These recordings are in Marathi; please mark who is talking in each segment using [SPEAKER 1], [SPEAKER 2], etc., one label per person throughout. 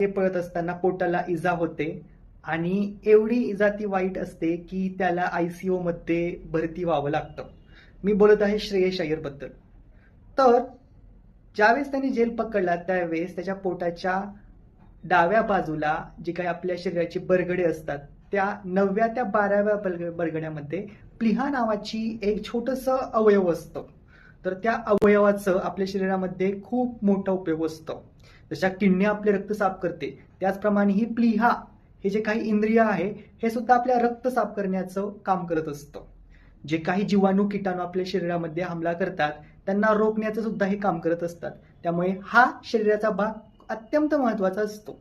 [SPEAKER 1] ते पळत असताना पोटाला इजा होते आणि एवढी इजा ती वाईट असते की त्याला आयसीयू मध्ये भरती व्हावं लागतं. मी बोलत आहे श्रेयस अय्यर बद्दल. तर ज्यावेळेस त्यांनी जेल पकडला त्यावेळेस त्याच्या पोटाच्या डाव्या बाजूला जे काही आपल्या शरीराची बरगडे असतात त्या 9व्या त्या 12व्या बरगड्यामध्ये प्लीहा नावाची एक छोटंसं अवयव असतं. तर त्या अवयवाचं आपल्या शरीरामध्ये खूप मोठा उपयोग असतो. जशा किडनी आपले रक्त साफ करते त्याचप्रमाणे ही प्लीहा हे जे काही इंद्रिय आहे हे सुद्धा आपल्या रक्त साफ करण्याचं काम करत असतं. जे काही जीवाणू किटाणू आपल्या शरीरामध्ये हमला करतात त्यांना रोखण्याचं सुद्धा हे काम करत असतात. त्यामुळे हा शरीराचा भाग अत्यंत महत्वाचा असतो.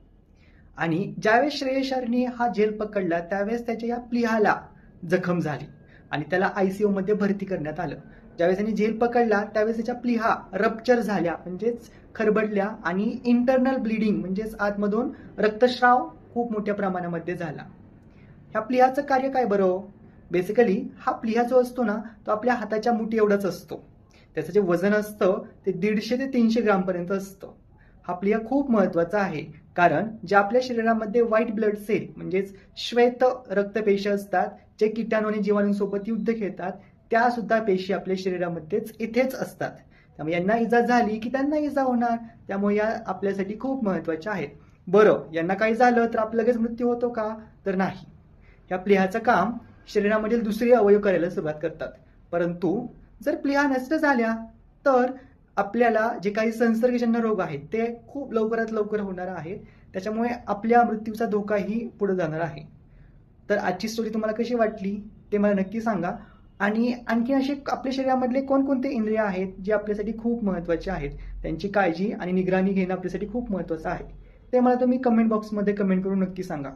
[SPEAKER 1] आणि ज्यावेळेस श्रेयस अय्यरने हा जेल पकडला त्यावेळेस त्याच्या या प्लीहाला जखम झाली आणि त्याला आयसीयू मध्ये भरती करण्यात आलं. ज्यावेळेस त्यांनी जेल पकडला त्यावेळेस त्याच्या प्लीहा रप्चर झाल्या म्हणजेच खरबडल्या आणि इंटरनल ब्लिडिंग म्हणजेच आतमधून रक्तस्राव खूप मोठ्या प्रमाणामध्ये झाला. ह्या प्लीहाचं कार्य काय बरं? बेसिकली हा प्लीहा जो असतो ना तो आपल्या हाताच्या मुठी एवढाच असतो. त्याचं जे वजन असतं ते 150 ते 300 ग्राम पर्यंत असतं. हा प्लीहा खूप महत्वाचा आहे कारण जे आपल्या शरीरामध्ये व्हाईट ब्लड सेल म्हणजेच श्वेत रक्तपेशी असतात जे किटाणू आणि जीवाणूंसोबत युद्ध खेळतात त्या सुद्धा पेशी आपल्या शरीरामध्येच इथेच असतात. त्यामुळे यांना इजा झाली की त्यांना इजा होणार. त्यामुळे या आपल्यासाठी खूप महत्वाच्या आहेत. बरं, यांना काही झालं तर आपला लगेच मृत्यू होतो का? तर नाही. या प्लीहाचं काम शरीरामधील दुसरे अवयव करायला सुरुवात करतात. परंतु जर प्लीहा नष्ट झाल्या तर आपल्याला जे काही संसर्गजन्य रोग आहेत ते खूप लवकरात लवकर होणार आहेत. त्याच्यामुळे आपल्या मृत्यूचा धोकाही पुढे जाणार आहे. तर आजची स्टोरी तुम्हाला कशी वाटली ते मला नक्की सांगा. आणि आणखी असे आपल्या शरीरामधले कोणकोणते इंद्रिय आहेत जे आपल्यासाठी खूप महत्वाचे आहेत त्यांची काळजी आणि निगराणी घेणं आपल्यासाठी खूप महत्वाचं आहे ते मला तुम्ही कमेंट बॉक्समध्ये कमेंट करून नक्की सांगा.